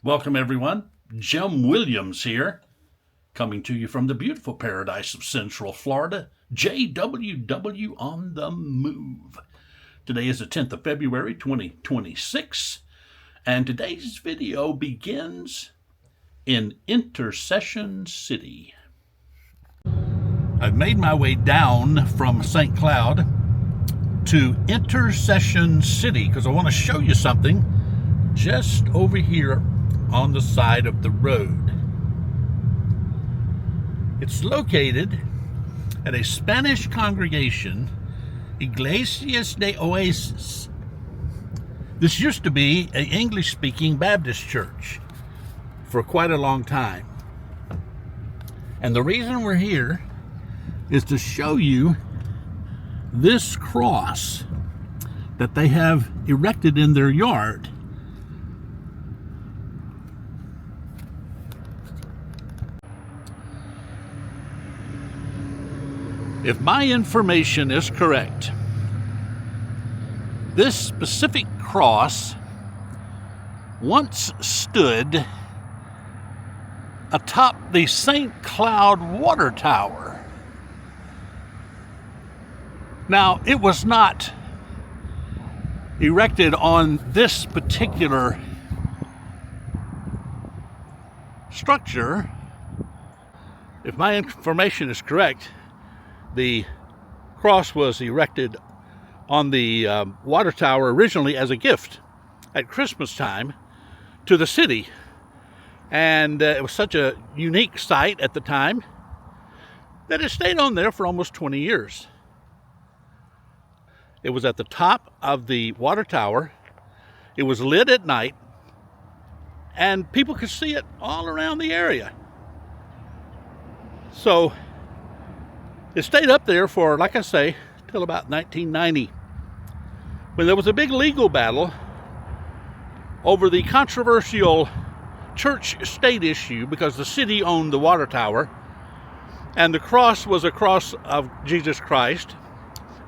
Welcome everyone, Jim Williams here, coming to you from the beautiful paradise of Central Florida, JWW on the move. Today is the 10th of February 2026, and today's video begins in Intercession City. I've made my way down from St. Cloud to Intercession City because I want to show you something just over here on the side of the road. It's located at a Spanish congregation, Iglesias de Oasis. This used to be an English-speaking Baptist church for quite a long time. And the reason we're here is to show you this cross that they have erected in their yard. If my information is correct, this specific cross once stood atop the St. Cloud water tower. Now, it was not erected on this particular structure. If my information is correct, the cross was erected on the water tower originally as a gift at Christmas time to the city. And it was such a unique sight at the time that it stayed on there for almost 20 years. It was at the top of the water tower. It was lit at night, and people could see it all around the area. So it stayed up there for, like I say, till about 1990, when there was a big legal battle over the controversial church-state issue because the city owned the water tower, and the cross was a cross of Jesus Christ,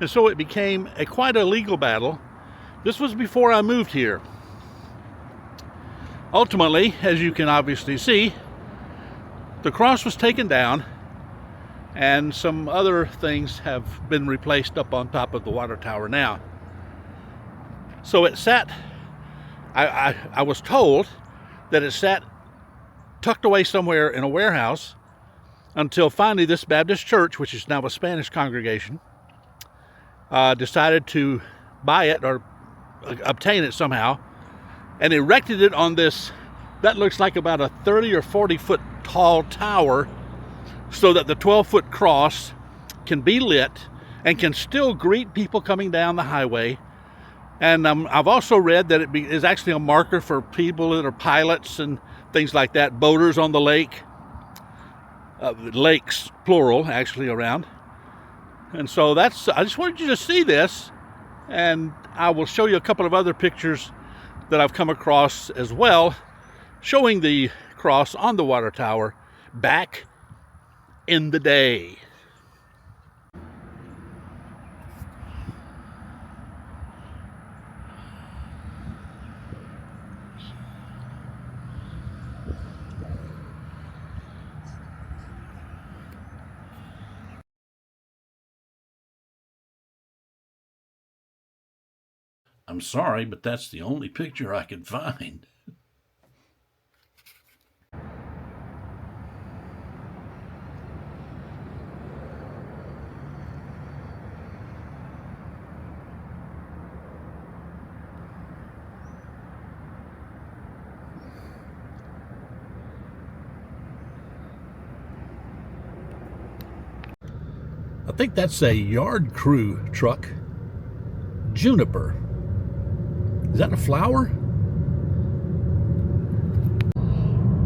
and so it became quite a legal battle. This was before I moved here. Ultimately, as you can obviously see, the cross was taken down, and some other things have been replaced up on top of the water tower now. So it sat, I was told that it sat tucked away somewhere in a warehouse until finally this Baptist church, which is now a Spanish congregation, decided to buy it or obtain it somehow and erected it on this, that looks like about a 30 or 40 foot tall tower, so that the 12-foot cross can be lit and can still greet people coming down the highway. And I've also read that it is actually a marker for people that are pilots and things like that, boaters on the lake, lakes, plural, actually, around. And so I just wanted you to see this, and I will show you a couple of other pictures that I've come across as well, showing the cross on the water tower back in the day. I'm sorry, but that's the only picture I could find. I think that's a yard crew truck. Juniper. Is that a flower?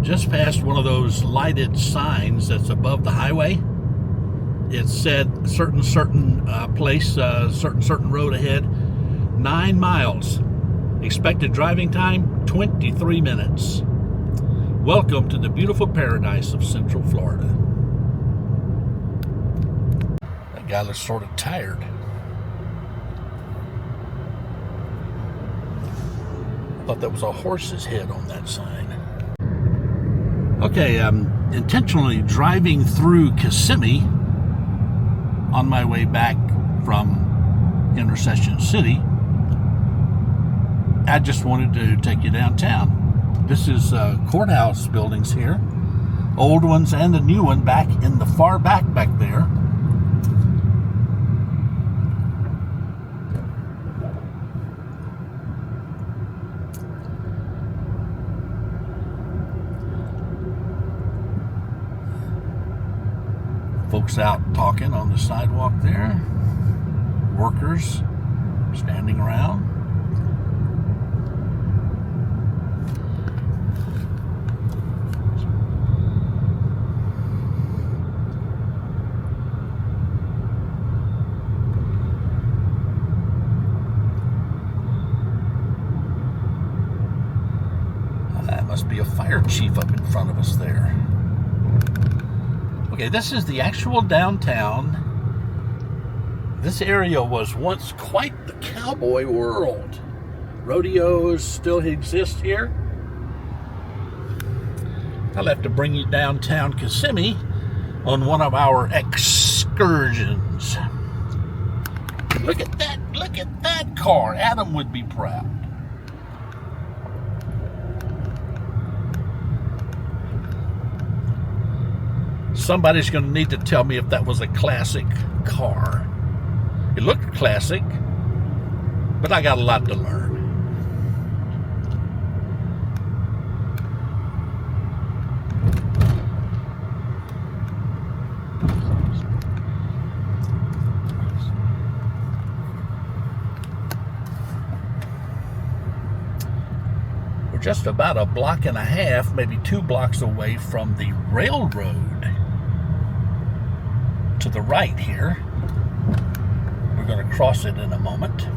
Just past one of those lighted signs that's above the highway. It said certain place, certain road ahead, 9 miles. Expected driving time, 23 minutes. Welcome to the beautiful paradise of Central Florida. That guy looks sort of tired. I thought that was a horse's head on that sign. Okay, I'm intentionally driving through Kissimmee on my way back from Intersection City. I just wanted to take you downtown. This is courthouse buildings here. Old ones and the new one back in the far back there. Folks out talking on the sidewalk there. Workers standing around. That must be a fire chief up in front of us there. Okay, this is the actual downtown. This area was once quite the cowboy world. Rodeos still exist here. I'll have to bring you downtown Kissimmee on one of our excursions. Look at that car. Adam would be proud. Somebody's going to need to tell me if that was a classic car. It looked classic, but I got a lot to learn. We're just about a block and a half, maybe 2 blocks away from the railroad. To the right here. We're going to cross it in a moment.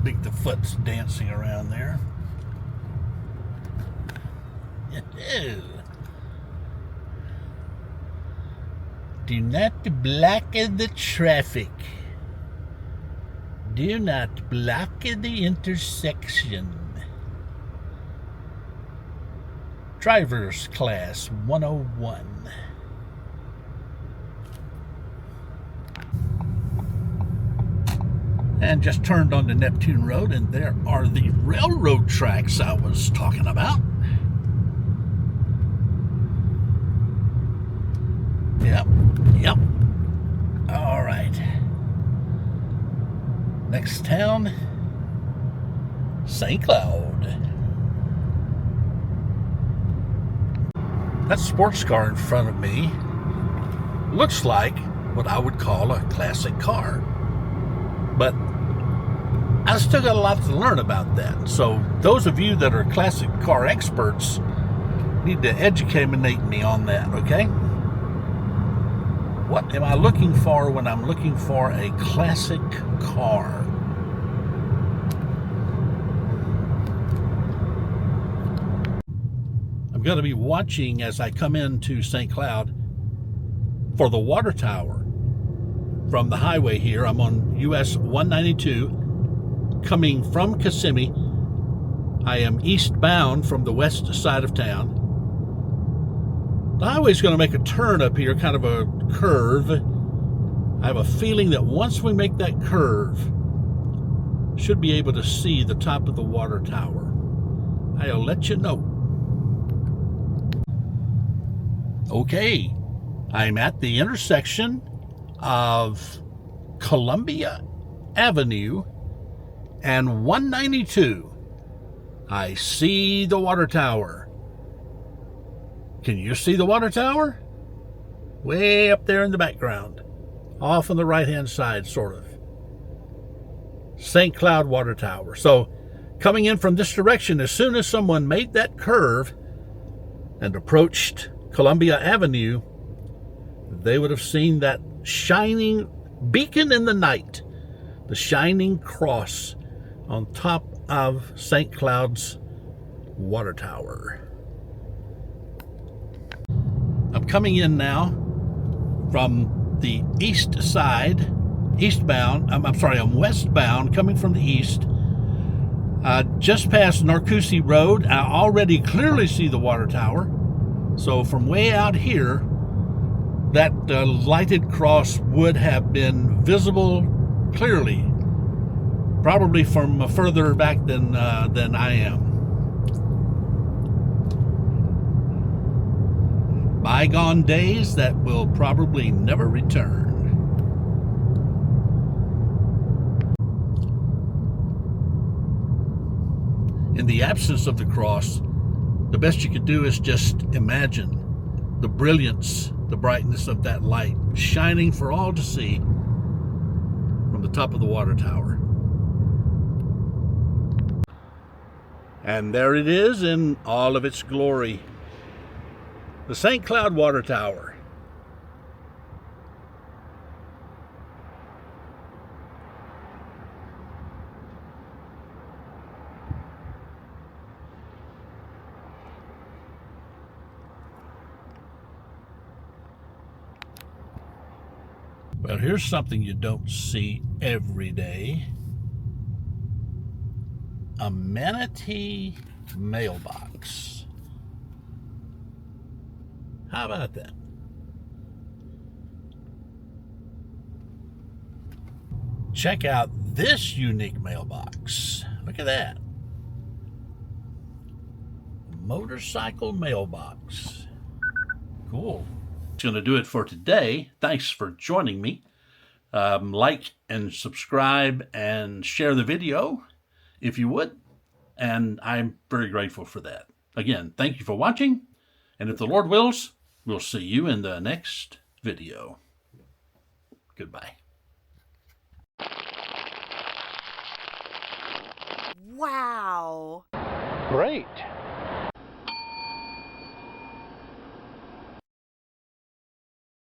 Big the foot's dancing around there. It is. Do not block the traffic. Do not block the intersection. Driver's Class 101. And just turned onto Neptune Road, and there are the railroad tracks I was talking about. Yep. All right. Next town, St. Cloud. That sports car in front of me looks like what I would call a classic car. But I still got a lot to learn about that. So those of you that are classic car experts need to educate me on that, okay? What am I looking for when I'm looking for a classic car? I'm going to be watching as I come into St. Cloud for the water tower. From the highway here, I'm on US 192 coming from Kissimmee. I am eastbound from the west side of town. The highway's going to make a turn up here, kind of a curve. I have a feeling that once we make that curve, should be able to see the top of the water tower. I'll let you know. Okay, I'm at the intersection of Columbia Avenue and 192. I see the water tower. Can you see the water tower? Way up there in the background. Off on the right-hand side, sort of. St. Cloud Water Tower. So, coming in from this direction, as soon as someone made that curve and approached Columbia Avenue, they would have seen that shining beacon in the night, the shining cross on top of St. Cloud's water tower. coming in now from the east side, eastbound. I'm westbound, coming from the east. Just past Narcoossee Road. I already clearly see the water tower. So from way out here, that lighted cross would have been visible clearly, probably from further back than I am. Bygone days that will probably never return. In the absence of the cross, the best you could do is just imagine the brilliance, the brightness of that light shining for all to see from the top of the water tower. And there it is in all of its glory. The St. Cloud Water Tower. Well, here's something you don't see every day. A manatee mailbox. How about that? Check out this unique mailbox. Look at that. Motorcycle mailbox. Cool. That's going to do it for today. Thanks for joining me. Like and subscribe and share the video if you would. And I'm very grateful for that. Again, thank you for watching. And if the Lord wills, we'll see you in the next video. Goodbye. Wow. Great.